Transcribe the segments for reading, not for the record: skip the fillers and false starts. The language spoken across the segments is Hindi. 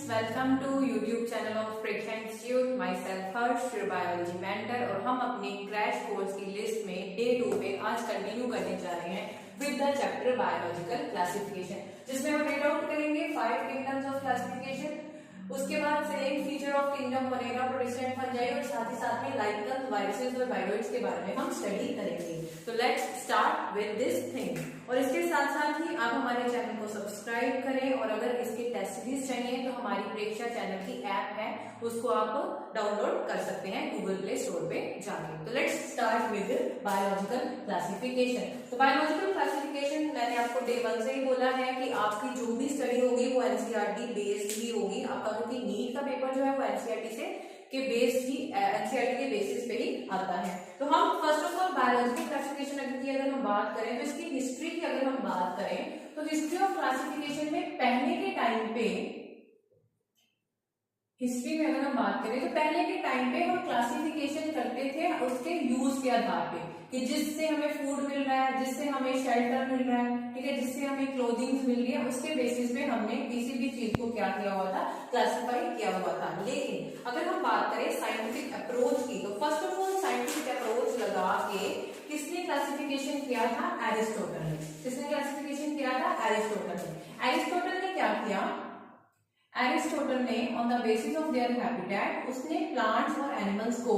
Welcome to YouTube channel of Preksha institute. Myself Harsh, your biology mentor, और हम अपने क्रैश कोर्स की लिस्ट में डे 2 पे आज कंटिन्यू करने जा रहे हैं with the chapter biological classification, जिसमें हम रीड आउट करेंगे 5 किंगडम्स ऑफ क्लासिफिकेशन। उसके बाद सेलिंग फीचर ऑफ किंगडम बनेगा प्रोटिस्ट फंजाई, और साथ ही साथ में लाइकन, वायरसेस और वायरोइड्स के बारे में हम स्टडी करेंगे। तो let's start with this thing. और इसके साथ साथ ही आप हमारे चैनल को सब्सक्राइब करें, और अगर इसके टेस्ट सीरीज चाहिए तो हमारी प्रेक्षा चैनल की ऐप है, उसको आप डाउनलोड कर सकते हैं गूगल प्ले स्टोर पे जाके। तो let's start with biological classification. तो बायोलॉजिकल क्लासिफिकेशन मैंने आपको डे 1 से ही बोला है कि आपकी जो भी स्टडी होगी वो एनसीईआरटी बेस्ड ही होगी। आपका क्योंकि नीट का पेपर जो है वो एनसीईआरटी से के बेस्ड ही एनसीईआरटी के बेसिस पे ही आता है। तो हम first of all biological classification की अगर हम बात करें तो इसकी हिस्ट्री की अगर हम बात करें तो हिस्ट्री ऑफ क्लासिफिकेशन में पहले के टाइम पे, हिस्ट्री में अगर हम बात करें तो पहले के टाइम पे हम क्लासिफिकेशन करते थे उसके यूज के आधार पे, कि जिससे हमें फूड मिल रहा है, जिससे हमें शेल्टर मिल रहा है, ठीक है, जिससे हमें क्लोथिंग मिल रही है, उसके बेसिस पे हमने किसी भी चीज को क्या किया हुआ था, क्लासिफाई किया हुआ था। लेकिन अगर हम बात करें साइंटिफिक अप्रोच की, तो first of all scientific approach लगा के किसने क्लासिफिकेशन किया था? एरिस्टोटल ने। किसने क्लासिफिकेशन किया था? एरिस्टोटल ने। एरिस्टोटल ने क्या किया? एरिस्टोटल ने on the basis of their habitat उसने प्लांट्स और एनिमल्स को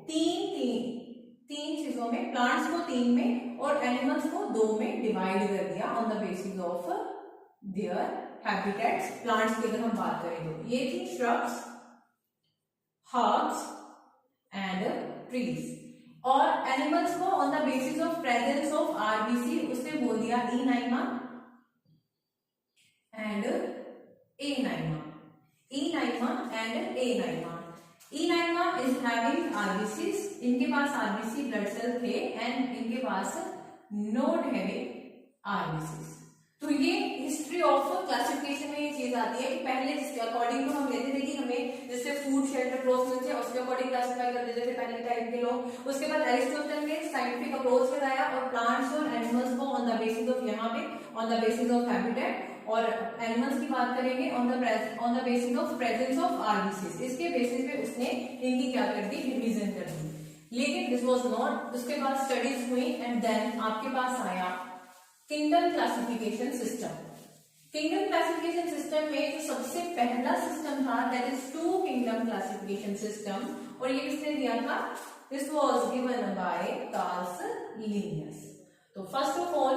तीन चीजों में, प्लांट्स को 3 में और एनिमल्स को 2 में डिवाइड कर दिया on the basis of their habitats. Plants की अगर हम बात करें तो ये थी श्रब्स, हर्ब्स एंड ट्रीज, और एनिमल्स को on the basis of presence of RBC उसने बोल दिया Enaima and Anaima. Enaima and Anaima. Enaima is having RBCs, इनके पास आरबीसी ब्लड सेल थे, एंड इनके पास नॉट हैविंग आरबीसीज। तो ये हिस्ट्री ऑफ क्लासिफिकेशन में ये चीज आती है कि पहले जिसके अकॉर्डिंग तो हम लेते थे कि हमें जैसे फूड शेल्टर क्लोथ मिलते हैं उसके अकॉर्डिंग क्लासिफाई कर देते थे पहले टाइम के लोग। उसके बाद एरिस्टोटल ने साइंटिफिक अप्रोच लगाया और प्लांट्स और एनिमल्स को ऑन द बेसिस ऑफ, यहाँ पे on the basis of habitat, और एनिमल्स की बात करेंगे on the basis of presence of RBCs. इसके बेसिस पे उसने इनकी क्या कर दी? डिवीजन कर दी। लेकिन दिस वाज नॉट, उसके बाद स्टडीज हुई एंड देन आपके पास आया kingdom classification system. Kingdom classification system में जो सबसे पहला सिस्टम था that is 2 kingdom classification system, और ये किसने दिया था? This was given by Carl Linnaeus. तो first of all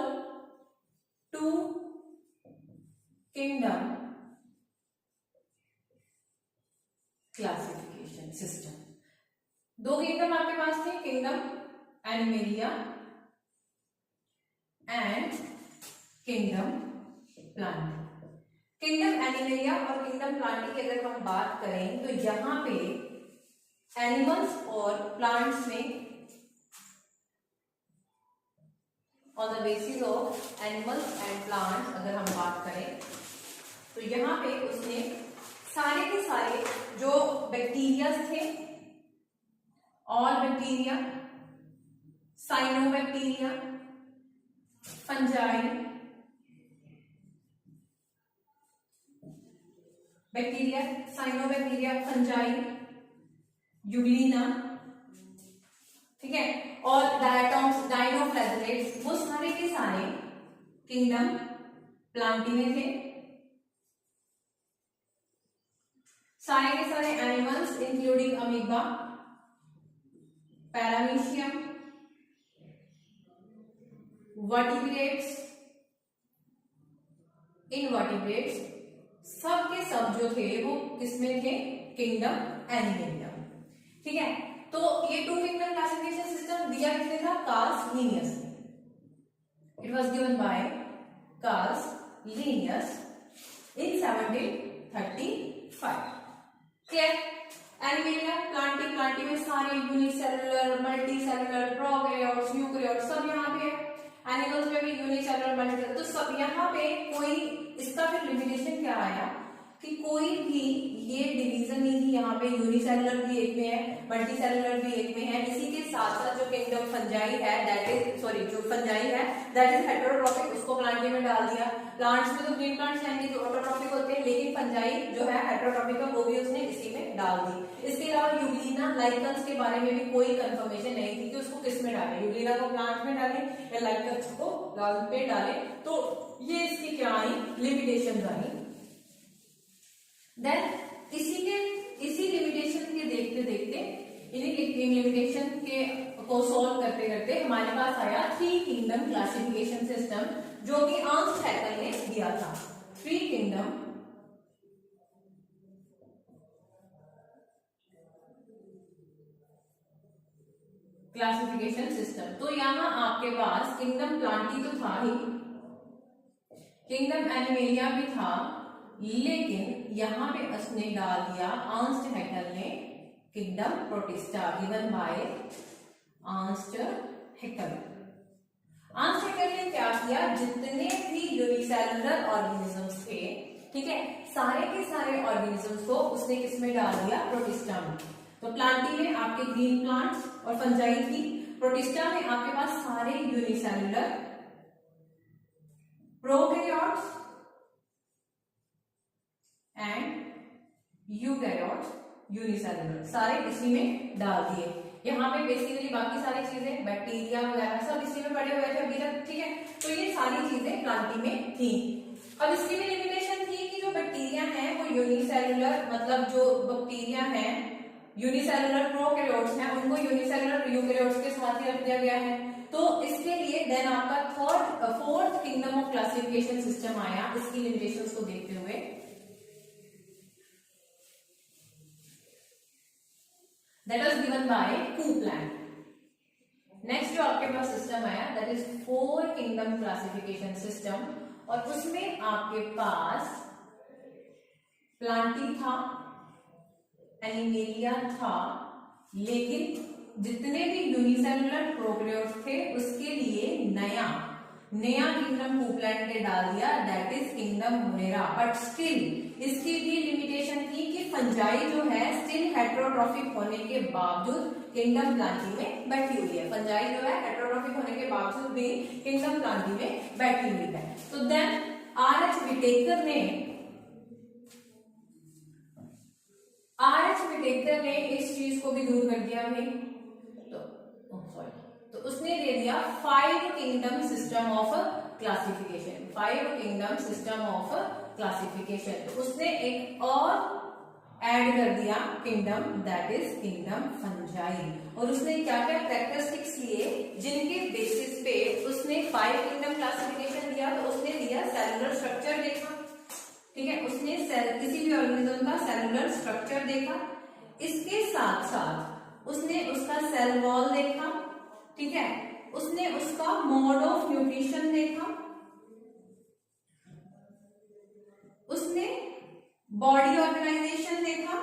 2 kingdom classification system. 2 kingdom आपके पास थे, kingdom Animalia and kingdom Plantae. Kingdom Animalia और किंगडम प्लांटी की अगर हम बात करें तो यहां पे एनिमल्स और प्लांट्स में on the basis of animals and plants अगर हम बात करें तो यहां पे उसने सारे के सारे जो बैक्टीरिया थे, all bacteria, cyanobacteria, fungi bacteria, cyanobacteria, fungi, Euglena, ठीक है, और डायटॉम्स, डाइनोफ्लैजेलेट्स, वो सारे के सारे किंगडम प्लांटी में थे। सारे के सारे animals including amoeba, paramecium, vertebrates, invertebrates, सब के सब जो थे वो किसमें थे? Kingdom animalia. ठीक है, तो ये 2 किंगडम क्लासिफिकेशन सिस्टम दिया किसने था? कार्ल लिनियस ने। It was given by Carl Linnaeus in 1735। Clear? Animalia, Plantae में सारे यूनिसेलुलर, मल्टीसेलुलर, प्रोकैरियोट्स, यूकैरियोट्स सब यहाँ पे है। एनिमल्स में भी यूनिसेलुलर, मल्टीसेलुलर, तो सब यहाँ पे कोई, इसका फिर लिमिटेशन क्या आया कि कोई भी ये डिवीजन ही थी, यहाँ पे यूनिसेलुलर भी एक में है, मल्टीसेलुलर भी एक में है। इसी के साथ साथ जो किंगडम फंजाई है दैट इज जो फंजाई है दैट इज हेटेरोट्रॉफिक, उसको प्लांटी में डाल दिया। प्लांट्स में तो ग्रीन प्लांट्स हैं जो ऑटोट्रॉफिक होते हैं, लेकिन फंजाई जो है हेटेरोट्रॉफिक है वो भी उसने इसी में डाल दी। इसके अलावा यूग्लिना लाइकन्स के बारे में भी कोई कंफर्मेशन नहीं थी कि उसको किस में डाले, यूग्लिना को प्लांट में डाले या लाइकन्स को लाल पे डाले। तो ये इसकी क्या आई, लिमिटेशन आई। देन इसी लिमिटेशन के देखते देखते इन्हीं लिमिटेशन के को सॉल्व करते करते हमारे पास आया 3 किंगडम क्लासिफिकेशन सिस्टम, जो कि अर्नस्ट हैकेल ने दिया था। 3 किंगडम क्लासिफिकेशन सिस्टम। तो यहाँ आपके पास किंगडम प्लांटी तो था ही, किंगडम एनिमेलिया भी था, लेकिन यहाँ पे उसने डाल दिया अर्नस्ट हैकेल ने kingdom protista given by Ernst Hückel. Ernst Hückel ने क्या किया, जितने भी यूनिसेलुलर ऑर्गेनिजम्स थे, ठीक है, सारे के सारे ऑर्गेनिजम्स को उसने किस में डाल दिया, प्रोटिस्टा में। तो प्लांटी में आपके ग्रीन प्लांट्स और फंजाई थी, प्रोटिस्टा में आपके पास सारे unicellular prokaryotes and eukaryotes unicellular, सारे इसी में डाल दिए। यहाँ पे बेसिकली बाकी सारी चीजें बैक्टीरिया वगैरह सब इसी में पड़े हुए थे अभी तक, ठीक है। तो ये सारी चीजें प्लांटी में थी। अब इसकी भी लिमिटेशन थी कि जो बैक्टीरिया हैं वो यूनिसेलुलर, मतलब जो बैक्टीरिया हैं यूनिसेलुलर प्रोकैरियोट्स हैं, उनको यूनिसेलुलर यूकैरियोट्स के साथ ही रख दिया गया है। तो इसके लिए देन आपका fourth kingdom of classification system आया, इसकी लिमिटेशंस को देखते हुए। That was given by Coupland. Next जो आपके पास सिस्टम आया that is 4 kingdom classification system, और उसमें आपके पास प्लांटी था, एनिमेलिया था, लेकिन जितने भी यूनिसेलुलर प्रोकैरियोट्स थे उसके लिए नया किंगडम कूपलैंड ने डाल दिया that is kingdom Monera. But still इसकी भी लिमिटेशन थी कि फंजाई जो है स्टिल हेटेरोट्रॉफिक होने के बावजूद किंगडम प्लांटी में बैठी हुई है। फंजाई जो है हेटेरोट्रॉफिक होने के बावजूद भी किंगडम प्लांटी में बैठी हुई है। तो देन आर.एच. विटेकर ने इस चीज को भी दूर कर दिया भाई। तो उसने दे दिया 5 kingdom system of classification, 5 kingdom system of classification. तो उसने एक और ऐड कर दिया kingdom that is kingdom fungi, और उसने क्या क्या कैरेक्टरिस्टिक्स लिए जिनके बेसिस पे उसने 5 किंगडम क्लासिफिकेशन दिया। तो उसने दिया सेलुलर स्ट्रक्चर देखा, ठीक है, उसने किसी भी ऑर्गेनिज्म का सेलुलर स्ट्रक्चर देखा, इसके साथ साथ उसने उसका सेल वॉल देखा, ठीक है, उसने उसका मोड ऑफ न्यूट्रिशन देखा, उसने बॉडी ऑर्गेनाइजेशन देखा,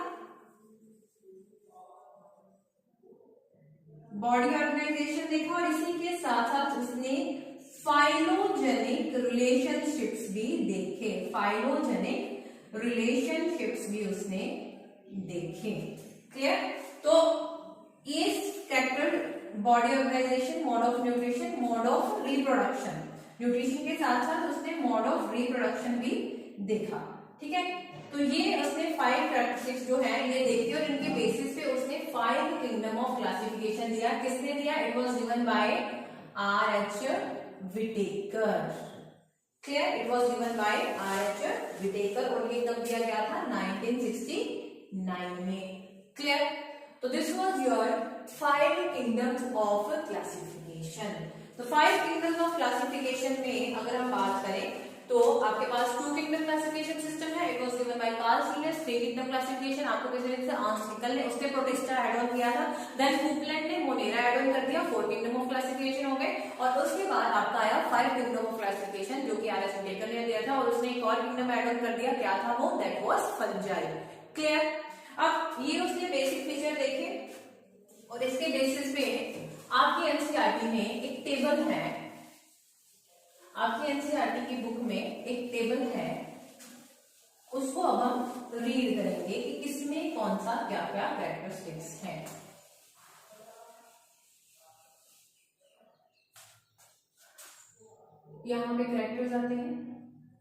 और इसी के साथ साथ उसने फाइलोजेनिक रिलेशनशिप्स भी देखे, उसने देखे। क्लियर? तो इस character body organisation, mode of nutrition, mode of reproduction, nutrition के साथ साथ उसने मोड ऑफ रिप्रोडक्शन भी देखा, ठीक है। तो ये उसने 5 कैरेक्टरिस्टिक्स जो है ये देखी, और इनके बेसिस पे उसने 5 किंगडम ऑफ क्लासिफिकेशन दिया। किसने दिया? It was given by R H. Whittaker. Clear? It was given by R H. Whittaker, और ये कब दिया गया था? 1969 में। क्लियर? तो this was your 5 kingdoms of classification. तो 5 किंगडम्स ऑफ क्लासिफिकेशन में अगर हम बात करें तो आपके पास 2 किंगडम क्लासिफिकेशन सिस्टम है, it was given by Carl Celius. 3 kingdom classification आपको किसी ने अर्नस्ट हैकेल ने उसने प्रोटिस्टा ऐड ऑन किया था, देन कूपलैंड ने मोनेरा ऐड ऑन कर दिया, 4 किंगडम ऑफ क्लासिफिकेशन हो गए। और उसके बाद आपका आया 5 किंगडम ऑफ क्लासिफिकेशन जो कि आर.एच. विटेकर ने दिया था, और उसने एक और किंगडम ऐड ऑन कर दिया, क्या था वो? That was fungi. क्लियर? अब ये उसने बेसिक फीचर देखे, और इसके बेसिस पे आपकी एनसीईआरटी में एक टेबल है, आपकी एनसीईआरटी की बुक में एक टेबल है, उसको अब हम रीड करेंगे कि किसमें कौन सा क्या क्या कैरेक्टरिस्टिक्स है। यहाँ पे कैरेक्टर्स आते हैं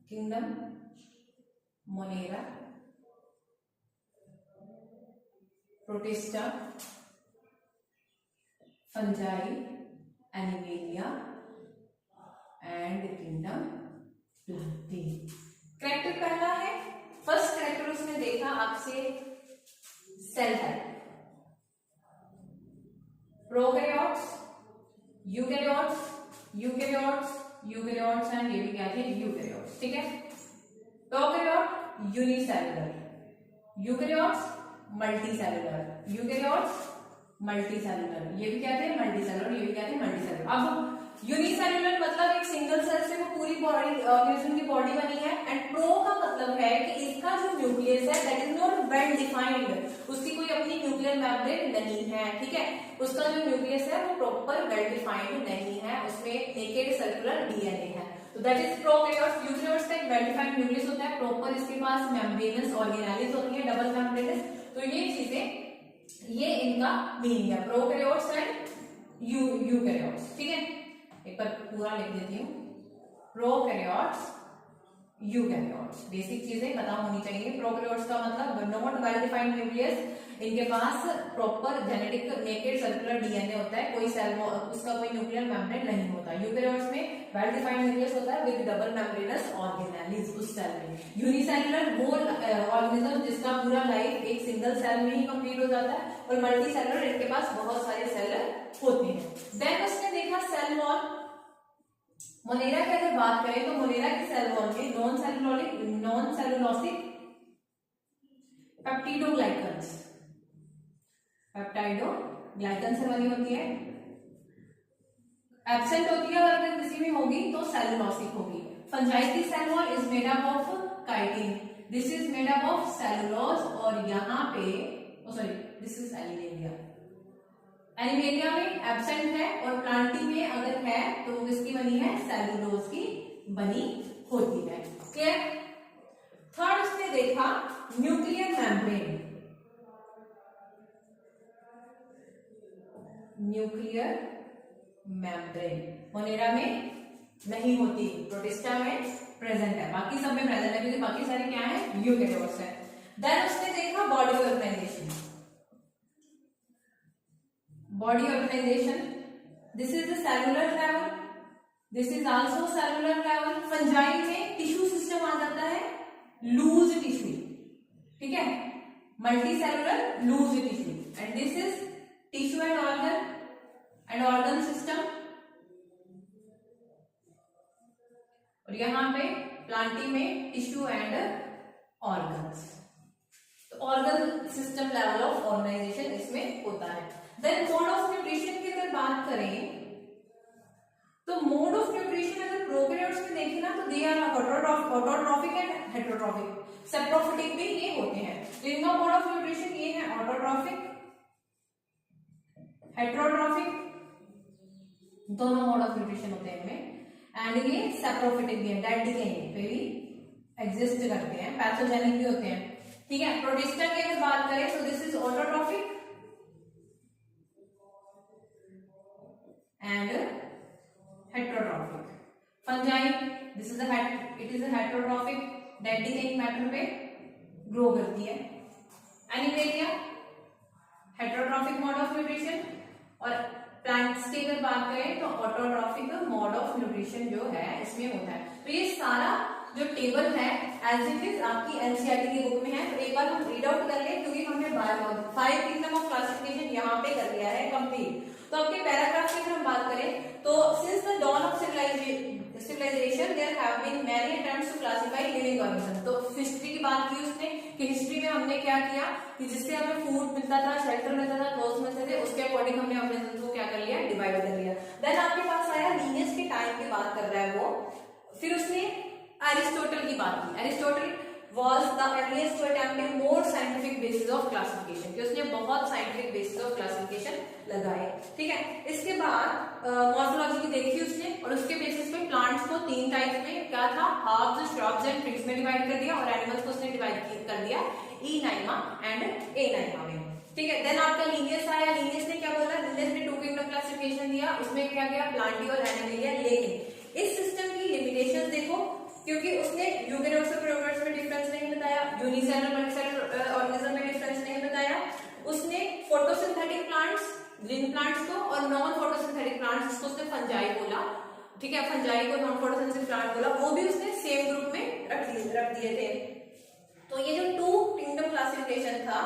kingdom, Monera, protista, fungi, animalia and kingdom Plantae. Character पहला है, फर्स्ट कैरेक्टर उसने देखा आपसे सेल है, prokaryotes, eukaryotes, eukaryotes, eukaryotes and ये भी क्या थे यूकैरियोट्स। ठीक है, prokaryote unicellular, eukaryotes multicellular, eukaryotes multicellular, ये भी क्या थे मल्टीसेलुलर, ये भी क्या थे मल्टीसेलुलर। अब यूनिसेलुलर मतलब एक सिंगल सेल से वो पूरी बॉडी ऑर्गेनिज्म की बॉडी बनी है, एंड प्रो का मतलब है कि इसका जो न्यूक्लियस है that is not well defined, उसकी कोई अपनी न्यूक्लियर मेम्ब्रेन नहीं है। ठीक है, उसका जो न्यूक्लियस है वो प्रॉपर वेल डिफाइंड नहीं है, उसमें नेकेड सर्कुलर डीएनए है, तो दैट इज प्रोकैरियोट्स। यूकैरियोट्स का एक वेल डिफाइंड न्यूक्लियस होता है, प्रॉपर इसके पास मेम्ब्रेनस ऑर्गेनेलिस होती है, डबल मेम्ब्रेनस। तो ये चीजें, ये इनका मीनिंग है प्रोकैरियोट्स एंड यूकैरियोट्स। ठीक है, एक बार पूरा लिख देती हूँ, प्रोकैरियोट्स, यूकैरियोट्स, बेसिक चीजें पता होनी चाहिए। प्रोकैरियोट्स का मतलब नॉट वेल डिफाइंड न्यूक्लियस, इनके पास proper genetic naked circular DNA होता है, कोई सेल उसका कोई न्यूक्लियर मेम्ब्रेन नहीं होता। यूकैरियोट्स में वेल डिफाइंड न्यूक्लियस होता है विद डबल मेम्ब्रेनस ऑर्गेनेलिस उस सेल में। यूनिसेलुलर वो ऑर्गेनिज्म जिसका पूरा लाइफ एक सिंगल सेल में ही कंप्लीट हो जाता है, और मल्टी सेलुलर इनके पास बहुत सारे सेल होते हैं। देन उसने देखा सेल वॉल। मोनेरा की अगर बात करें तो मोनेरा की सेल वॉल में नॉन सेलुलोसिक पेप्टिडोग्लाइकन्स से बनी होती है, एब्सेंट होती है, और अगर किसी में होगी तो सेलुलोसिक होगी। फंजाई की cell wall is made up of chitin, this is made up of cellulose, और यहाँ पे दिस इज एनिमेलिया। एनिमेलिया में एब्सेंट है, और प्लांटी में अगर है तो वो किसकी बनी है सेलुलोज की बनी होती है। क्लियर। थर्ड उसने देखा nuclear membrane, nuclear membrane Monera में नहीं होती, प्रोटिस्टा में प्रेजेंट है, बाकी सब में प्रेजेंट है, क्योंकि बाकी सारे क्या है यूकैरियोट्स है। देन उसने देखा body organisation, body organization, this is the cellular level, this is also cellular level। Fungi में टिश्यू सिस्टम आ जाता है, लूज टिश्यू, ठीक है, multi cellular loose tissue, and this is tissue and organ system. और यहाँ पे प्लांटी में टिश्यू एंड ऑर्गन्स, तो organ system level of organisation इसमें होता है। देन मोड ऑफ न्यूट्रिशन की अगर बात करें तो मोड ऑफ न्यूट्रिशन अगर प्रोकैरियोट्स में देखें ना तो they are autotrophic and heterotrophic, saprophytic भी ये होते हैं। तो इनका मोड ऑफ न्यूट्रिशन ये है ऑटोट्रॉफिक, हेटेरोट्रॉफिक, दोनों मोड ऑफ न्यूट्रिशन होते हैं इनमें, एंड ये सेप्रोफिटिक भी है, डेड डिकेइंग पे भी एग्जिस्ट करते हैं, पैथोजेनिक भी होते हैं। ठीक है, प्रोटिस्टा की अगर बात करें तो this is autotrophic and heterotrophic। Fungi this is it is a heterotrophic, dead decaying matter पे ग्रो करती है। Animalia heterotrophic mode of nutrition, और प्लांट्स की अगर बात करें तो ऑटोट्रॉफिक मोड ऑफ न्यूट्रिशन जो है इसमें होता है। तो ये सारा जो टेबल है एज इट इज आपकी एनसीईआरटी की बुक में है, तो एक बार हम रीड आउट कर लें, क्योंकि हमने 5 किंगडम ऑफ क्लासिफिकेशन यहाँ पे कर लिया है कंप्लीट। तो आपके पैराग्राफ की अगर हम बात करें तो since the dawn of civilization there have been many attempts to classify living organisms। तो हिस्ट्री की बात की उसने कि हिस्ट्री में हमने क्या किया कि जिससे हमें फूड मिलता था, शेल्टर मिलता था, क्लोथ्स मिलते थे, उसके अकॉर्डिंग हमने ऑर्गेनिज्म को क्या कर लिया डिवाइड कर लिया। देन आपके पास आया लीनियस के टाइम की बात कर रहा है वो, फिर उसने एरिस्टोटल की बात की। Aristotle was the earliest to attempt a more scientific basis of classification, कि उसने बहुत scientific basis of classification लगाए, ठीक है। इसके बाद मॉर्फोलॉजी की देखी उसने, और उसके बेसिस पे प्लांट्स को 3 टाइप्स में क्या था, हर्ब्स, श्रब्स एंड ट्रीज में डिवाइड कर दिया, और एनिमल्स को उसने डिवाइड कर दिया ईनाइमा एंड एनाइमा में, ठीक है। देन आपका लीनियस आया, लीनियस ने क्या बोला, लीनियस ने 2 किंगडम क्लासिफिकेशन दिया, उसमें क्या गया प्लांटी और एनिमलिया, लेकिन इस सिस्टम की लिमिटेशंस देखो, क्योंकि उसने यूकेरियोट्स और प्रोकैरियोट्स में डिफरेंस नहीं बताया, यूनिसेलुलर मल्टीसेलुलर ऑर्गेनिज्म में डिफरेंस नहीं बताया, उसने फोटोसिंथेटिक प्लांट्स ग्रीन प्लांट्स को और नॉन फोटोसिंथेटिक प्लांट्स जिसको उसने फंजाई बोला, ठीक है, फंजाई को नॉन फोटोसिंथेटिक प्लांट बोला, वो भी उसने सेम ग्रुप में रख दिए थे। तो ये जो 2 किंगडम क्लासिफिकेशन था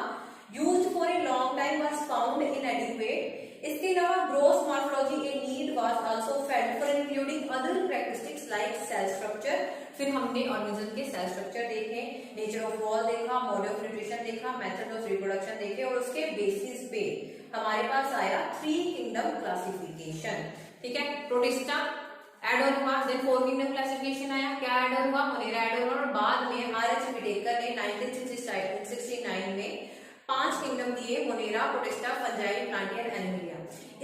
used for a long time was found inadequate. इसके अलावा gross morphology a need was also felt for including other characteristics like cell structure. फिर हमने ऑर्गेनिज्म के सेल स्ट्रक्चर देखे, नेचर ऑफ वॉल देखा, मोड ऑफ न्यूट्रिशन देखा, मेथड ऑफ रिप्रोडक्शन देखे, और उसके बेसिस पे हमारे पास आया 3 किंगडम क्लासिफिकेशन, ठीक है। प्रोटिस्टा ऐड ऑन हुआ, देन 4 किंगडम क्लासिफिकेशन आया, क्या ऐड ऑन हुआ, मोनेरा ऐड ऑन हुआ, और बाद में आर.एच. व्हिटेकर ने 1969 में 5 किंगडम दिए, Monera, protista, fungi, Plantae and Animalia.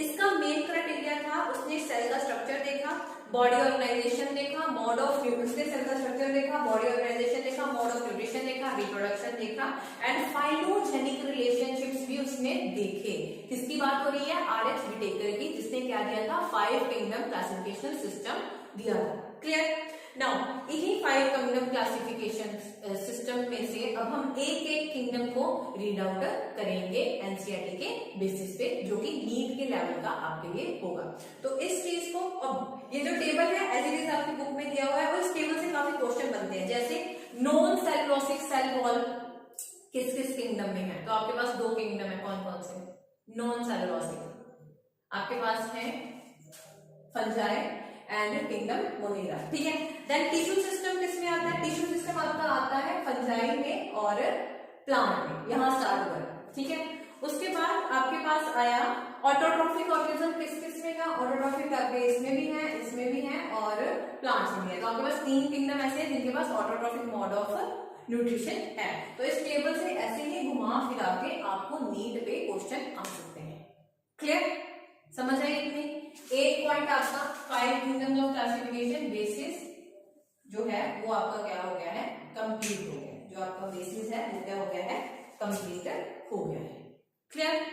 इसका मेन क्राइटेरिया था, उसने सेल का स्ट्रक्चर देखा, बॉडी ऑर्गेनाइजेशन देखा, मोड ऑफ उसने सेल का स्ट्रक्चर देखा, बॉडी ऑर्गेनाइजेशन देखा, मोड ऑफ न्यूट्रिशन देखा, रिप्रोडक्शन देखा, एंड फाइलोजेनिक रिलेशनशिप्स भी उसने देखे। किसकी बात हो रही है, आर.एच. व्हिटेकर की, जिसने क्या दिया था, 5 किंगडम क्लासिफिकेशन सिस्टम दिया था। क्लियर। नाउ इन्हीं 5 किंगडम क्लासिफिकेशन सिस्टम में से अब हम एक किंगडम को रीड आउट करेंगे एनसीईआरटी के बेसिस पे, जो कि नीट के लेवल का आपके लिए होगा। तो इस चीज को, अब ये जो टेबल है एज इट इज आपकी बुक में दिया हुआ है, और इस टेबल से काफी क्वेश्चन बनते हैं, जैसे नॉन सेलुलोसिक सेल वॉल किस किस किंगडम में है। तो आपके पास 2 किंगडम है, कौन कौन से, नॉन सेलुलोसिक आपके पास है फंजाई एंड किंगडम मोनेरा, ठीक है। देन टिश्यू सिस्टम किसमें आता है, टिश्यू सिस्टम आपका आता है फंजाई में और प्लांट में, यहां स्टार्ट हुआ, ठीक है। उसके बाद आपके पास आया ऑटोट्रॉफिक ऑर्गेनिज्म, किस किस में का, ऑटोट्रॉफिक आपके इसमें भी है, इसमें भी है, और प्लांट्स में भी है। तो आपके पास 3 किंगडम ऐसे हैं जिनके पास ऑटोट्रॉफिक मोड ऑफ न्यूट्रिशन है। तो इस टेबल से ऐसे ही घुमा फिरा के आपको नीट पे क्वेश्चन आ सकते हैं। क्लियर, समझ आई इतनी। एक पॉइंट आपका 5 किंगडम्स ऑफ क्लासिफिकेशन बेसिस जो है वो आपका क्या हो गया है, कंप्लीट हो गया, जो आपका बेसिस है वो क्या हो गया है, कंप्लीट हो गया है। Clear,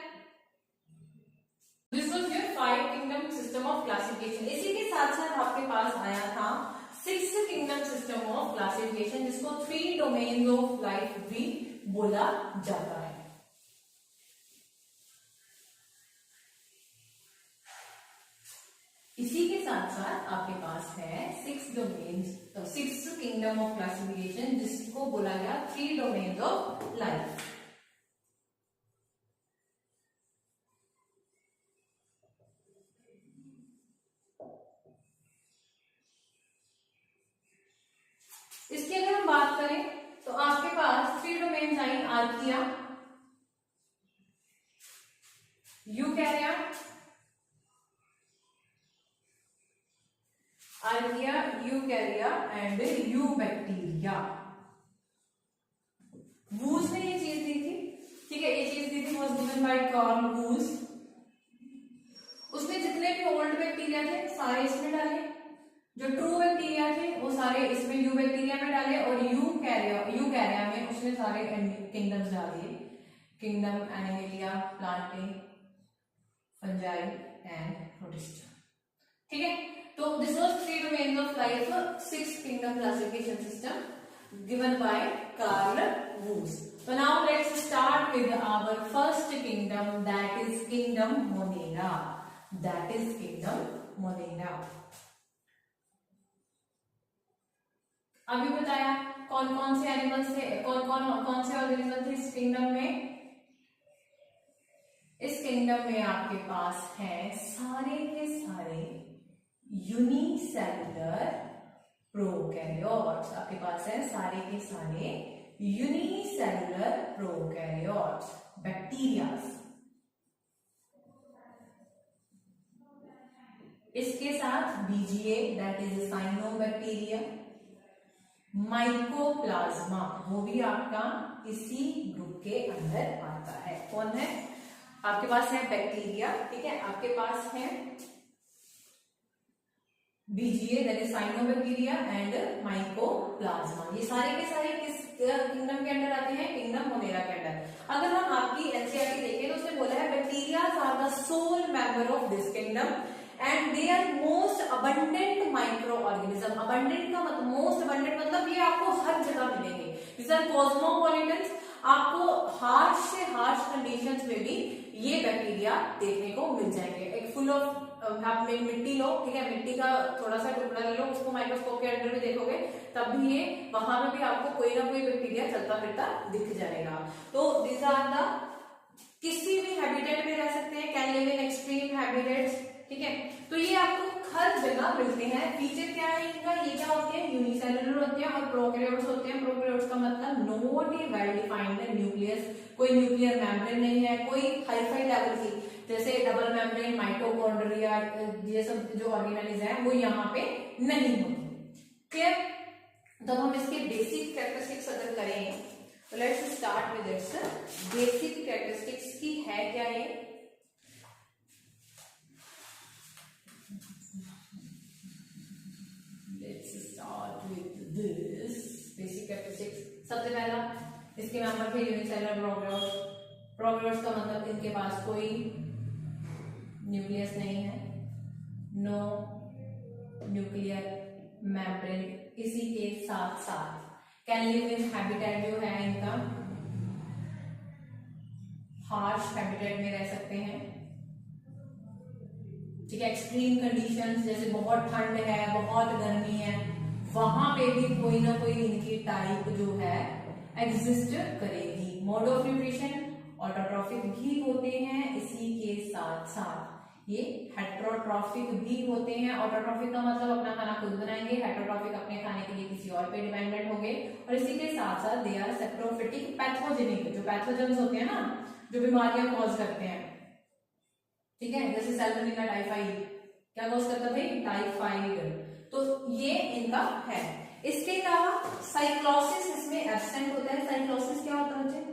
this was your 5 kingdom system of classification. इसी के साथ साथ आपके पास आया था 6 किंगडम सिस्टम ऑफ क्लासिफिकेशन, जिसको 3 डोमेन्स ऑफ लाइफ भी बोला जाता है। इसी के साथ साथ आपके पास है 6 डोमेन्स, 6 किंगडम ऑफ क्लासिफिकेशन, जिसको बोला गया 3 डोमेन्स ऑफ लाइफ। इसकी अगर हम बात करें तो आपके पास 3 domains I, archaea, यूकैरिया, archaea, यूकैरिया and eubacteria. Whose ने ये चीज दी थी, ठीक है, ये चीज दी थी, was given by Carl Woese. उसने जितने भी ओल्ड बैक्टीरिया थे सारे इसमें डाले, जो ट्रू बैक्टीरिया थे वो सारे इसमें यूबैक्टीरिया में डाले, और यूकैरिया में उसने सारे किंगडम्स डाल दिए, kingdom Animalia, Plantae, fungi and protista, ठीक है। So this was 3 domains of life, 6 kingdom classification system given by Carl Woese. So now let's start with our first kingdom, that is kingdom Monera. That is kingdom Monera. अभी बताया कौन कौन से एनिमल्स थे, कौन से ऑर्गेनिज्म थे इस किंगडम में। इस किंगडम में आपके पास है सारे के सारे यूनिसेलुलर प्रोकैरियोट्स, आपके पास है सारे के सारे यूनिसेलुलर प्रोकैरियोट्स, बैक्टीरियाज। इसके साथ BGA, that is cyanobacteria, mycoplasma, वो भी आपका इसी ग्रुप के अंदर आता है। कौन है? आपके पास है बैक्टीरिया, ठीक है, आपके पास है BGA that is cyanobacteria and mycoplasma. ये सारे के सारे किस किंगडम के अंदर आते हैं? किंगडम मोनेरा के अंदर। अगर हम आपकी एनसीईआरटी देखें तो उसने बोला है bacteria are the sole member of this kingdom and they are most abundant micro organism. Abundant का मतलब मोस्ट अबंडेंट मतलब ये आपको हर जगह मिलेंगे। दीज आर कॉस्मोपॉलिटन्स, आपको हार्श से हार्श कंडीशंस में भी ये बैक्टीरिया देखने को मिल जाएंगे। एक फुल ऑफ आप मिट्टी लो, ठीक है, मिट्टी का थोड़ा सा टुकड़ा ले लो, उसको माइक्रोस्कोप के अंदर भी देखोगे तब भी ये वहां में भी आपको कोई ना कोई बैक्टीरिया चलता फिरता दिख जाएगा। तो दिस आर द किसी भी हैबिटेट में रह सकते हैं, can live in extreme habitats, ठीक है। तो ये आपको हर जगह मिलते हैं। फीचर क्या है इनका? ये क्या होते हैं? यूनिसेलुलर होते हैं और प्रोकैरियोट्स होते हैं। प्रोकैरियोट्स का मतलब not a well defined nucleus, कोई न्यूक्लियर मेम्ब्रेन नहीं है, कोई हाई-फाई लेवल की जैसे डबल मेम्ब्रेन, माइटोकॉन्ड्रिया, ये सब जो ऑर्गेनेल्स हैं वो यहाँ पे नहीं होते। क्लियर? तो हम इसके बेसिक कैरेक्टरिस्टिक्स अगर करें तो let's start with its basic characteristics की है क्या ये? Let's start with this basic characteristics. सबसे पहला इसके मेंबर थे यूनिसेलुलर प्रोकैरियोट्स। प्रोकैरियोट्स का मतलब इनके पास कोई न्यूक्लियस नहीं है, नो न्यूक्लियर मेम्ब्रेन। इसी के साथ साथ कैन लिव इन हैबिटेट जो है इनका हार्श हैबिटेट में रह सकते हैं, ठीक है। एक्सट्रीम कंडीशंस जैसे बहुत ठंड है, बहुत गर्मी है, वहां पे भी कोई ना कोई इनकी टाइप जो है एग्जिस्ट करेगी। मोड ऑफ न्यूट्रिशन ऑटोट्रॉफिक भी होते हैं, इसी के साथ साथ ये हेटेरोट्रॉफिक भी होते हैं। ऑटोट्रॉफिक का मतलब अपना खाना खुद बनाएंगे, हेटेरोट्रॉफिक अपने खाने के लिए किसी और पे डिपेंडेंट होंगे। और इसी के साथ साथ दे आर सेप्टोफिटिक पैथोजेनिक, जो पैथोजेंस होते हैं ना, जो बीमारियां कॉज करते हैं, ठीक है, जैसे सैल्मोनेला टाइफाइड क्या कॉज करता है भाई? टाइफाइड। तो ये इनका है। इसके अलावा साइक्लोसिस इसमें एब्सेंट होता है। साइक्लोसिस क्या होता है?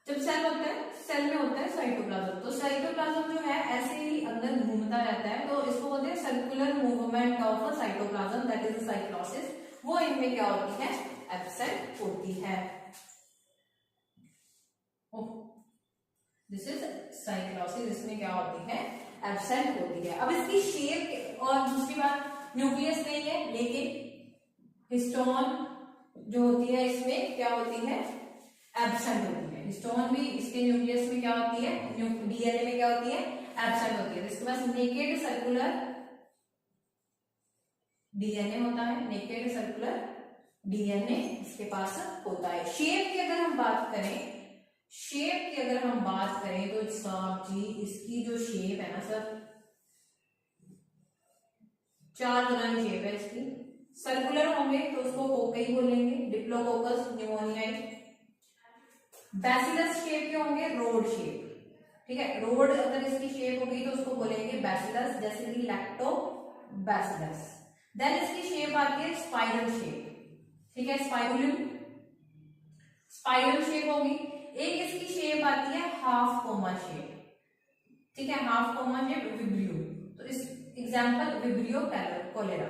जब सेल होता है, सेल में होता है साइटोप्लाज्म, तो साइटोप्लाज्म जो है ऐसे ही अंदर घूमता रहता है, तो इसको बोलते हैं circular movement of cytoplasm, that is cyclosis. वो इनमें क्या होती है? एब्सेंट होती है। दिस इज साइक्लोसिस, इसमें क्या होती है? एब्सेंट होती है। अब इसकी शेप और दूसरी बात, न्यूक्लियस नहीं है लेकिन हिस्टोन जो होती है इसमें क्या होती है? एब्सेंट होती है। हिस्टोन भी इसके न्यूक्लियस में क्या होती है? डीएनए में क्या होती है? एब्सेंट होती है। इसके पास नेकेड सर्कुलर डीएनए होता है, नेकेड सर्कुलर डीएनए इसके पास होता है। शेप की अगर हम बात करें, शेप की अगर हम बात करें तो साहब जी इसकी जो शेप है ना सर, 4 तरह की शेप है इसकी। सर्कुलर होंगे तो उसको कोकई बोलेंगे, डिप्लोकोकस न्यूमोनियाई। बैसिलस शेप के होंगे, रोड शेप, ठीक है, रोड अगर इसकी शेप होगी तो उसको बोलेंगे बैसिलस, जैसे कि लैक्टोबैसिलस। देन इसकी शेप आती है स्पाइरल शेप, ठीक है, स्पाइरल शेप होगी। एक इसकी शेप आती है हाफ कोमा शेप, ठीक है, हाफ कोमा शेप विब्रियो। तो इस एग्जांपल विब्रियो कोलेरा,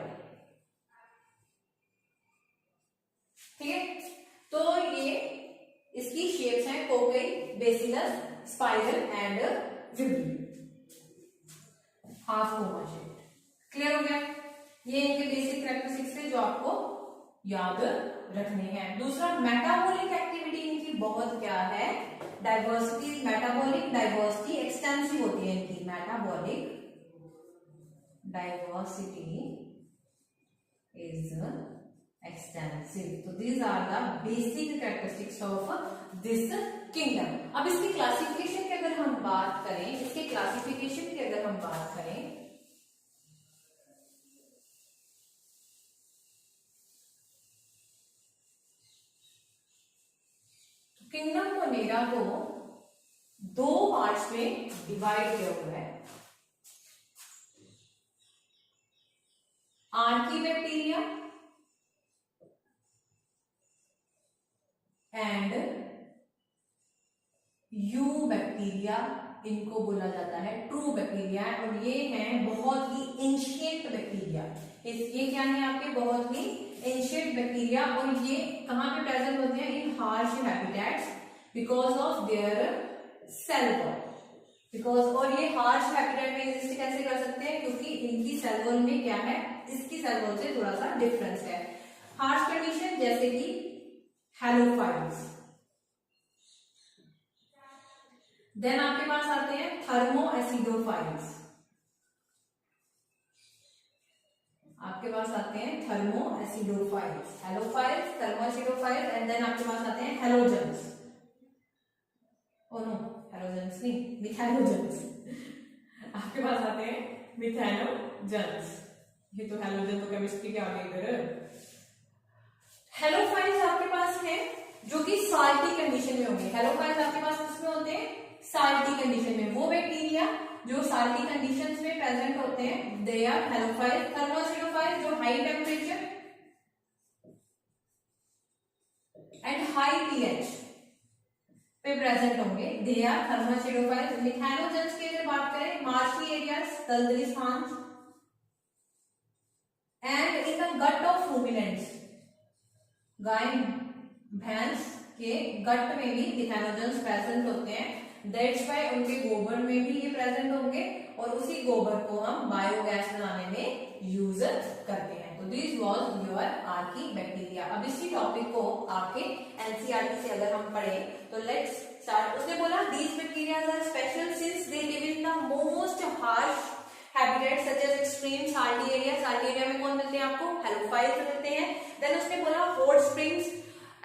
ठीक है। तो ये इसकी शेप्स हैं कोकई, bacillus, spiral and vibrio, half coma shape. Clear हो गया? ये इनके बेसिक कैरेक्टरिस्टिक्स थे जो आपको याद रखने हैं। दूसरा, मेटाबॉलिक एक्टिविटी इनकी बहुत क्या है? डाइवर्सिटी, मेटाबॉलिक डाइवर्सिटी एक्सटेंसिव होती है इनकी। Metabolic diversity is extensive. तो these are the basic characteristics of this kingdom. अब इसकी क्लासिफिकेशन की अगर हम बात करें, इसके क्लासिफिकेशन की अगर हम बात करें तो किंगडम मोनेरा को 2 पार्ट्स में डिवाइड किया हुआ है। Archie bacteria and you bacteria, इनको बोला जाता है ट्रू बैक्टीरिया। और ये हैं बहुत ही एंशिएंट बैक्टीरिया। ये क्या है आपके बहुत ही एंशिएंट बैक्टीरिया, और ये कहाँ पे प्रेजेंट होते हैं? In harsh habitats because of their cell wall. Because, और ये हार्श हैबिटेट में एग्जिस्ट कैसे कर सकते हैं? क्योंकि इनकी सेल वॉल में क्या है, इसकी सेल वॉल से थोड़ा सा डिफरेंस है। हार्श कंडीशन जैसे कि हेलोफाइल्स। देन आपके पास आते हैं थर्मोएसिडोफाइल्स। आपके पास आते हैं थर्मोएसिडोफाइल्स, हेलोफाइल्स, थर्मोएसिडोफाइल्स, एंड देन आपके पास आते हैं हेलोजेंस। ओ नो, हेलोजेंस नहीं, मिथैलोजेंस। आपके पास आते हैं मिथैलोजेंस। ये तो हेलोजन तो केमिस्ट्री के आगे इधर। हेलोफाइल्स आपके पास हैं जो कि साल्टी कंडीशन में होंगे। हेलोफाइल्स आपके पास किसमें होते हैं? साल्टी कंडीशन में। वो बैक्टीरिया जो साल्टी कंडीशंस में प्रेजेंट होते हैं, दे आर हेलोफाइल्स। थर्मोएसिडोफाइल्स जो high temperature and high pH पे प्रेजेंट होंगे, दे आर थर्मोएसिडोफाइल्स। मिथैलोजेंस की अगर बात करें, मार्शी एरियाज, दलदली स्थान, and in the gut of ruminants, गाय भैंस के गट में भी मिथैलोजेंस प्रेजेंट होते हैं। दैट्स वाई उनके गोबर में भी ये प्रेजेंट होंगे, और उसी गोबर को हम बायोगैस बनाने में यूज करते हैं। तो this was your Archie bacteria. अब इसी टॉपिक को आपके एनसीईआरटी से अगर हम पढ़ें तो लेट्स स्टार्ट। उसने बोला these bacteria are special since they live in the most harsh habitat such as extreme salty area. Salty area में कौन मिलते हैं आपको? हेलोफाइल्स मिलते हैं। देन उसने बोला hot springs,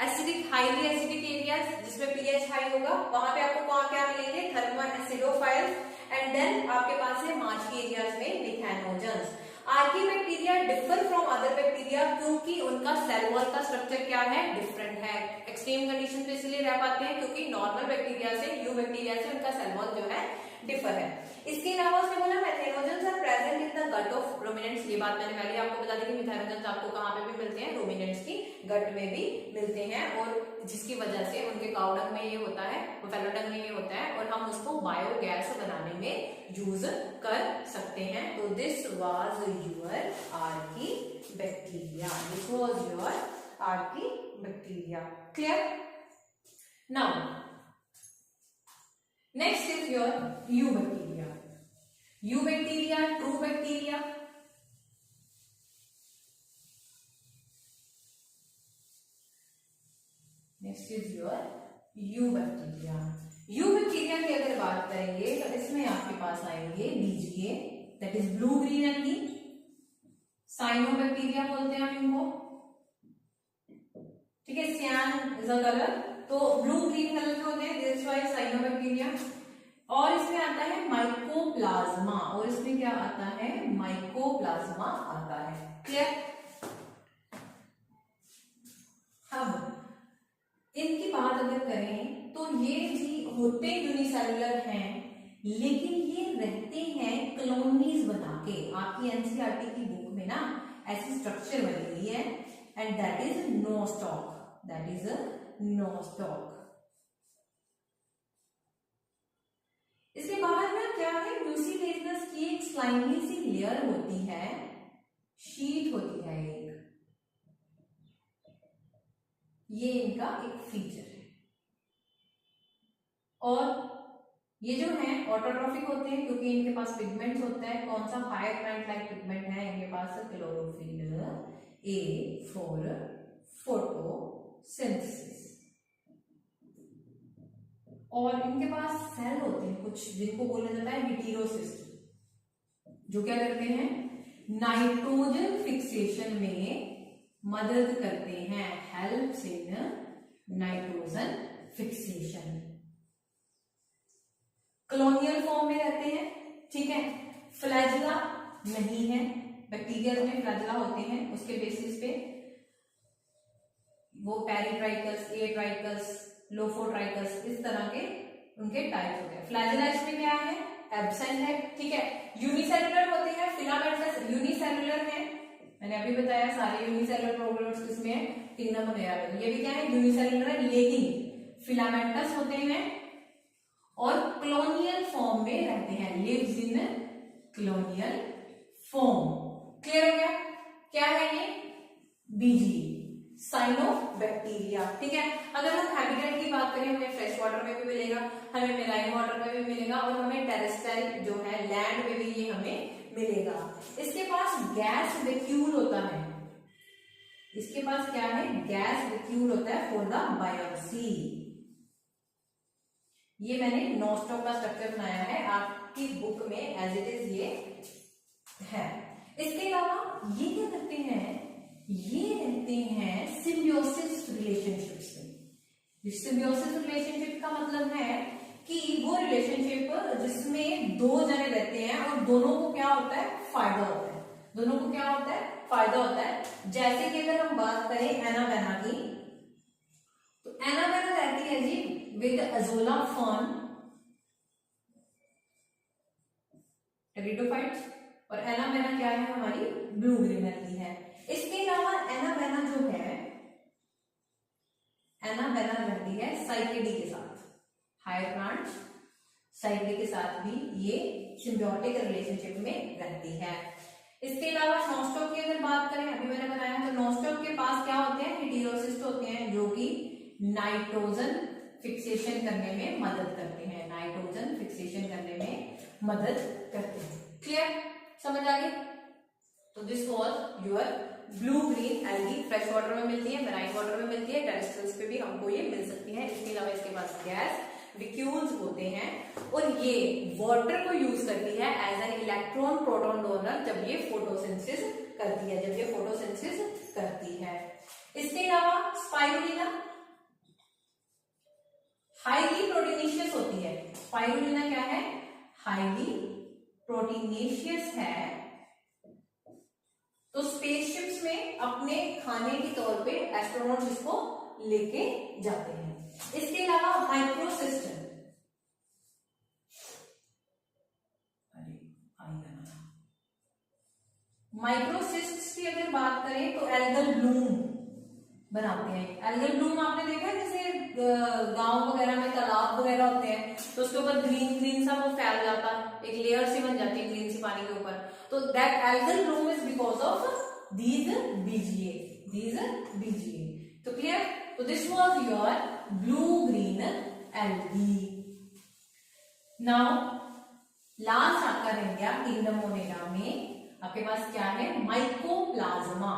acidic, highly acidic areas जिसमें पीएच हाई होगा, वहां पे आपको कौन क्या मिलेंगे? थर्मोएसिडोफाइल्स। एंड देन आपके पास है मार्शी एरियाज में methanogens. Archaebacteria differ from other bacteria क्योंकि उनका सेल वॉल का स्ट्रक्चर क्या है? डिफरेंट है। एक्सट्रीम कंडीशन पे इसलिए रह पाते हैं क्योंकि नॉर्मल बैक्टीरिया से, यू बैक्टीरिया से उनका सेल वॉल जो है डिफर है। इसके अलावा उसने बोला methanogens are present in the gut of ruminants. ये बात मैंने पहले आपको बता दी कि मिथैनोजेंस आपको कहां पे भी मिलते हैं? रूमिनेंट्स की गट में भी मिलते हैं, और जिसकी वजह से उनके काउडंग में ये होता है, फैलोडंग में ये होता है, और हम उसको बायोगैस बनाने में यूज कर सकते हैं। तो this was your Archie bacteria. This was your Archie bacteria. Clear? Now next is your eubacteria. Eubacteria, true bacteria. Next is your eubacteria. eubacteria की अगर बात करेंगे तो इसमें आपके पास आएंगे BGA, that is blue green algae, cyanobacteria बोलते हैं हम इनको, ठीक है। सियान इज अ कलर, तो ब्लू ग्रीन कलर के होते हैं, दैट्स व्हाई साइनोबैक्टीरिया। और इसमें आता है माइकोप्लाज्मा, और इसमें क्या आता है? माइकोप्लाज्मा आता है। क्लियर? अब इनकी बात अगर करें तो ये भी होते यूनिसेलुलर हैं, लेकिन ये रहते हैं कॉलोनीज बना के। आपकी एनसीईआरटी की बुक में ना ऐसी स्ट्रक्चर बनी हुई है, and that is nostoc, that is nostoc. इसके बाहर में क्या है? म्यूसिलेजिनस की एक स्लाइमी सी लेयर होती है, शीट होती है एक, ये इनका एक फीचर है। और ये जो है ऑटोट्रॉफिक होते हैं क्योंकि इनके पास पिगमेंट्स होता है। कौन सा? हायर प्लांट लाइक पिगमेंट है इनके पास, क्लोरोफिल ए फॉर फोटोसिंथेसिस। और इनके पास सेल होते हैं कुछ जिनको बोला जाता है हेटेरोसिस्ट, जो क्या करते हैं? नाइट्रोजन फिक्सेशन में मदद करते हैं, helps in nitrogen fixation. Colonial form में रहते हैं, ठीक है। फ्लैजिला नहीं है, बैक्टीरिया में फ्लैजिला होते हैं, उसके बेसिस पे वो पेरिट्राइकस, एट्राइकस, लोफोट्राइकस, इस तरह के उनके टाइप होते हैं। फ्लैजिला इसमें क्या है? एब्सेंट है, ठीक है। यूनिसेलुलर होते हैं, फिलामेंटस यूनिसेलुलर है, मैंने अभी बताया सारे यूनिसेलुलर प्रोकैरियोट्स किसमें है? किंगडम मोनेरा में। ये भी क्या है, यूनिसेलुलर है, लेकिन फिलामेंटस होते हैं और कॉलोनियल फॉर्म में रहते हैं, lives in colonial form. Clear हो गया? क्या है ये? BG, cyanobacteria. ठीक है, अगर हम हैबिटेट की बात करें, हमें फ्रेश वाटर में भी मिलेगा, हमें मेराइन वाटर में भी मिलेगा और हमें टेरेस्ट्रियल जो है लैंड में भी ये हमें मिलेगा। इसके पास गैस वैक्यूल होता है, इसके पास क्या है, गैस वैक्यूल होता है फॉर द बायोप्सी। ये मैंने नोस्टॉक का स्ट्रक्चर बनाया है, आपकी बुक में एज इट इज ये है। इसके अलावा ये क्या करते हैं, ये रहते हैं सिम्बियोसिस रिलेशनशिप्स में। सिम्बियोसिस रिलेशनशिप का मतलब है कि वो रिलेशनशिप जिसमें दो जने रहते हैं और दोनों को क्या होता है, फायदा होता है, दोनों को क्या होता है, फायदा होता है। जैसे कि अगर हम बात करें एनाबेना की, तो एनाबेना रहती है जी विद अजोला फर्न टेरिडोफाइट्स, और एनाबेना क्या है, हमारी ब्लू ग्रीन रहती है। इसके अलावा एनाबेना जो है, एनाबेना रहती है साइकेडी के साथ, हायर प्लांट्स साइकेडी के साथ भी ये सिम्बियोटिक रिलेशनशिप में रहती है। इसके अलावा नोस्टॉक की अगर बात करें, अभी मैंने बताया तो नोस्टॉक के पास क्या होते हैं, हेटेरोसिस्ट होते हैं जो कि नाइट्रोजन फिक्सेशन करने में मदद करते हैं, नाइट्रोजन फिक्सेशन करने में मदद करते हैं। क्लियर, समझ आ गई? तो this was your blue green algae. Fresh water में मिलती है, मेराइन वाटर में मिलती है, टेरेस्ट्रियल्स पे भी हमको ये मिल सकती है। इसके अलावा इसके पास गैस वैक्यूल्स होते हैं और ये वाटर को यूज करती है as an electron proton donor जब ये फोटोसिंथेसिस करती है, जब ये फोटोसिंथेसिस करती है। इसके अलावा स्पाइरुलिना हाईली प्रोटीनेशियस होती है। स्पाइरुलिना क्या है, हाईली प्रोटीनेशियस है, तो स्पेसशिप्स में अपने खाने के तौर पे एस्ट्रोनॉट्स इसको लेके जाते हैं। इसके अलावा माइक्रोसिस्टम, माइक्रोसिस्ट्स की अगर बात करें तो एल्गल ब्लूम बनाते हैं। एल्गल ब्लूम आपने देखा है, जैसे गांव वगैरह में तालाब वगैरह होते हैं तो उसके ऊपर ग्रीन ग्रीन सा वो फैल जाता, एक लेयर सी बन जाती है ग्रीन सी पानी के ऊपर, तो that algal Bloom is because of these BGA। तो क्लियर? तो this was your blue green algae. Now last आपका रह गया किंगडम मोनेरा में आपके पास क्या है, माइकोप्लाज्मा।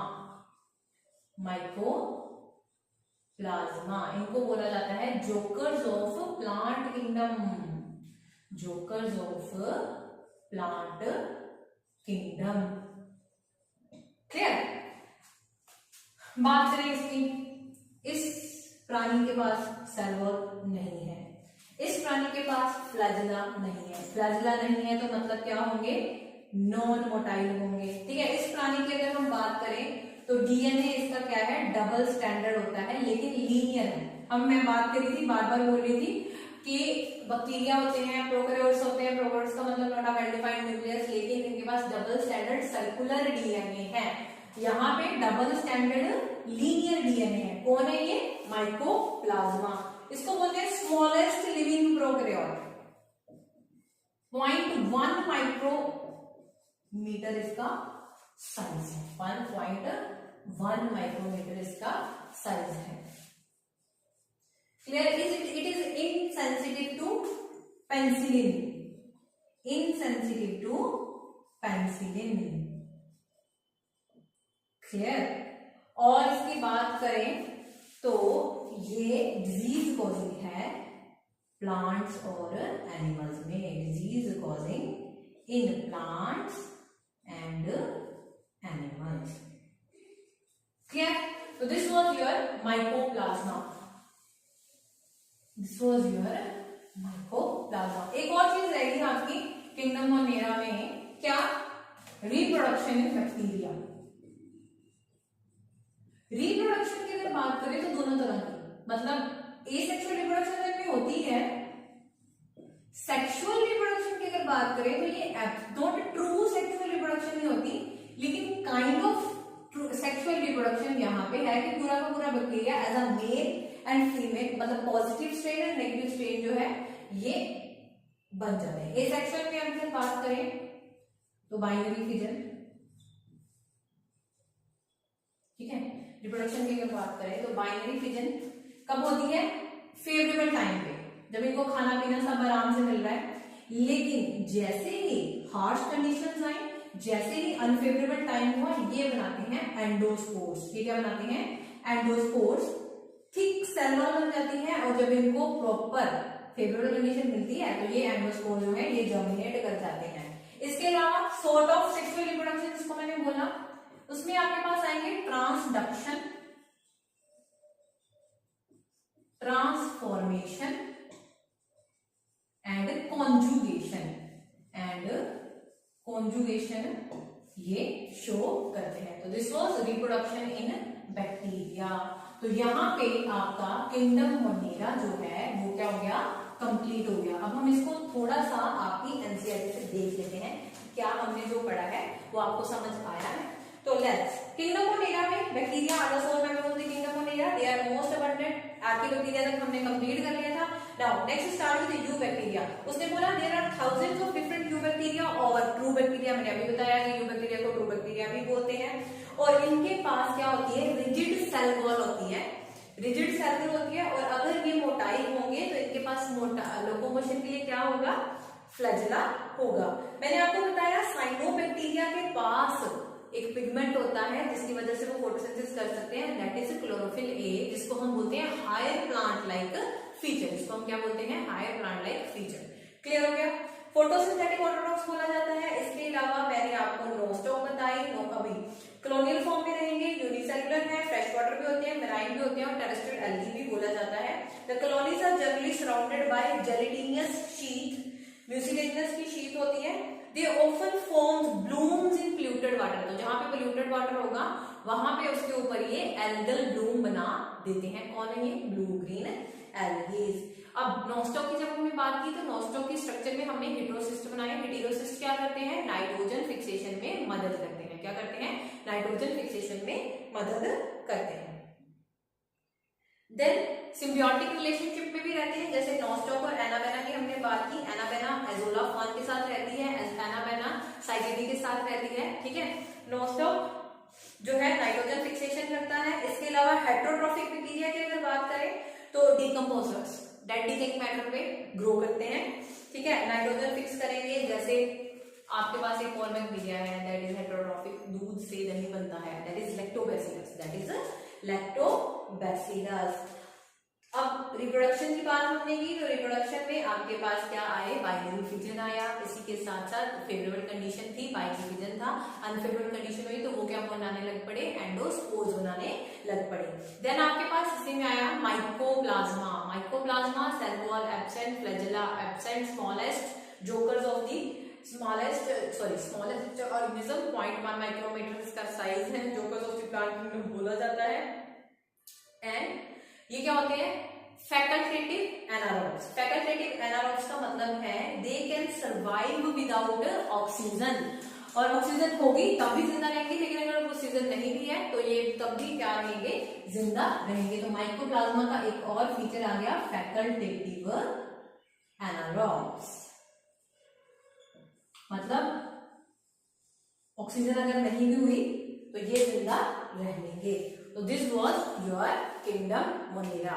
माइकोप्लाज्मा इनको बोला जाता है jokers of plant kingdom, jokers of plant kingdom. Clear? बात करें इसकी, इस प्राणी के पास सेल वॉल नहीं है, इस प्राणी के पास फ्लैजिला नहीं है। फ्लैजिला नहीं है तो मतलब क्या होंगे, नॉन मोटाइल होंगे। ठीक है, इस प्राणी की अगर हम बात करें तो डीएनए इसका क्या है, डबल स्टैंडर्ड होता है लेकिन लीनियर है। मैं बात करी थी, बार बार बोल रही थी कि बैक्टीरिया होते हैं, प्रोकैरियोट्स होते हैं, प्रोकैरियोट्स का मतलब नॉट वेल डिफाइंड न्यूक्लियस, लेकिन इनके पास डबल स्टैंडर्ड सर्कुलर डीएनए है। यहाँ पे डबल स्टैंडर्ड लीनियर डीएनए है। कौन है ये, माइकोप्लाज्मा। इसको बोलते हैं स्मॉलेस्ट लिविंग प्रोकैरियोट। 0.1 माइक्रोमीटर इसका साइज है, 1.1 माइक्रोमीटर इसका साइज है। Clear? It is insensitive to penicillin, insensitive to penicillin. Clear? और इसकी बात करें तो ये डिजीज कॉजिंग है प्लांट्स और एनिमल्स में, disease causing in plants and animals. Clear? तो this was your mycoplasma, this was your mycoplasma. एक और चीज रहेगी आपकी किंगडम मोनेरा में, क्या, रिप्रोडक्शन इन बैक्टीरिया। रिप्रोडक्शन की अगर बात करें तो दोनों तरह की, मतलब एसेक्सुअल रिप्रोडक्शन में होती है, सेक्सुअल रिप्रोडक्शन की अगर बात करें तो ये नॉट ट्रू सेक्सुअल रिप्रोडक्शन नहीं होती, लेकिन काइंड ऑफ सेक्सुअल रिप्रोडक्शन यहाँ पे है कि पूरा का पूरा bacteria as a male and female, मतलब पॉजिटिव स्ट्रेन और नेगेटिव स्ट्रेन जो है ये बन जाते हैं। एसेक्सुअल में अगर बात करें तो बाइनरी फिजन, ठीक है। रिप्रोडक्शन की अगर बात करें तो बाइनरी फिजन कब होती है? फेवरेबल टाइम पे, जब इनको खाना पीना सब आराम से मिल रहा है। लेकिन जैसे ही हार्श कंडीशंस आई, जैसे ही अनफेवरेबल टाइम हुआ, ये बनाते हैं एंडोस्पोर्स। ये क्या बनाते हैं? एंडोस्पोर्स। थिक सेल वॉल बन जाती है और जब इनको प्रॉपर फेवरेबल कंडीशन मिलती है तो ये एंडोस्पोर जो है ये जर्मिनेट कर जाते हैं। इसके अलावा सोर्ट ऑफ सेक्सुअल रिप्रोडक्शन जिसको मैंने बोला, उसमें आपके पास आएंगे ट्रांसडक्शन, ट्रांसफॉर्मेशन एंड कॉन्जुगेशन। ये शो करते हैं। तो this was reproduction in bacteria. तो यहाँ पे आपका किंगडम मोनेरा जो है वो क्या हो गया? कंप्लीट हो गया। अब हम इसको थोड़ा सा आपकी एनसीईआरटी से देख लेते हैं, क्या हमने जो पढ़ा है वो आपको समझ आया है। तो लेट्स, किंगडम मोनेरा में bacteria are the sole member of the kingdom monera, they are most abundant. Archaebacteria तक हमने कंप्लीट कर लिया था। Now next start with eubacteria. उसने बोला there are thousands of different eubacteria और ट्रू बैक्टीरिया। मैंने अभी बताया कि यू बैक्टीरिया को ट्रू बैक्टीरिया भी बोलते हैं। और इनके पास क्या होती है? रिजिड सेल वॉल होती है, रिजिड सेल वॉल होती है। और अगर ये मोटाई होंगे तो इनके पास लोकोमोशन के लिए क्या होगा? फ्लैजेला होगा। मैंने आपको बताया साइनोबैक्टीरिया के पास एक पिगमेंट होता है जिसकी वजह से वो फोटोसिंथेसिस कर सकते हैं, दैट इज क्लोरोफिल ए, जिसको हम बोलते हैं हायर प्लांट लाइक फीचर। इसको हम क्या बोलते हैं? Higher plant like feature. Clear हो गया? फोटोसिंथेटिक ऑटोट्रॉफ्स बोला जाता है। इसके अलावा मैंने आपको नोस्टॉक बताई, अभी कॉलोनियल फॉर्म में रहेंगे, यूनिसेलुलर है, फ्रेश वाटर भी होते हैं, मेराइन भी होते हैं और टेरेस्ट्रियल एल्गी भी बोला जाता है। The colonies are generally surrounded by gelatinous sheath, mucilaginous की शीथ होती है। They often forms blooms in polluted water. तो जहां पे पोल्यूटेड वाटर होगा वहां पे उसके ऊपर ये एल्गल ब्लूम बना देते हैं। कौन है ये? Blue green algae. अब नोस्टॉक की जब हमने बात की तो नोस्टॉक के स्ट्रक्चर में हमने हेटेरोसिस्ट बनाए। हेटेरोसिस्ट क्या करते हैं? नाइट्रोजन फिक्सेशन में मदद करते हैं। क्या करते हैं? नाइट्रोजन फिक्सेशन में मदद करते हैं। देन सिम्बियोटिक रिलेशनशिप में भी रहते हैं, जैसे नोस्टॉक और एनाबेना की हमने बात की। एनाबेना एजोला फॉन के साथ रहती है, एनाबेना साइकेडी के साथ रहती है, ठीक है। नोस्टॉक जो है नाइट्रोजन फिक्सेशन करता है। इसके अलावा हेटेरोट्रॉफिक बैक्टीरिया की अगर बात करें तो डिकम्पोजर्स डेड डिकेइंग मैटर पे ग्रो करते हैं, ठीक है। नाइट्रोजन फिक्स करेंगे, जैसे आपके पास एक और बैक्टीरिया है दैट इज हेटेरोट्रॉफिक, दूध से दही बनता है, that is lactobacillus, that is lactobacillus. अब रिप्रोडक्शन की बात हमने की तो रिप्रोडक्शन में आपके पास क्या आए? बाइनरी फिजन आया। इसी के साथ साथ फेवरेबल कंडीशन थी, बाइनरी फिजन था। अनफेवरेबल कंडीशन हुई तो वो क्या बनाने लग पड़े? एंडोस्पोर्स बनाने लग पड़े। देन आपके पास इसी में आया mycoplasma. Mycoplasma, cell wall absent, flagella absent, smallest jokers of the smallest organism 0.1 micrometre इसका साइज है, jokers of the plant kingdom बोला जाता है। एंड ये क्या होते हैं? Facultative anaerobes. फैकल्टेटिव एनारोब्स का मतलब है they can survive without oxygen, और ऑक्सीजन होगी तब भी जिंदा रहेंगे, लेकिन अगर ऑक्सीजन नहीं भी है तो ये तब भी क्या रहेंगे? जिंदा रहेंगे। तो माइकोप्लाज्मा का एक और फीचर आ गया फैकल्टेटिव एनारोब्स, मतलब ऑक्सीजन अगर नहीं भी हुई तो ये जिंदा रहेंगे। तो this was your kingdom Monera.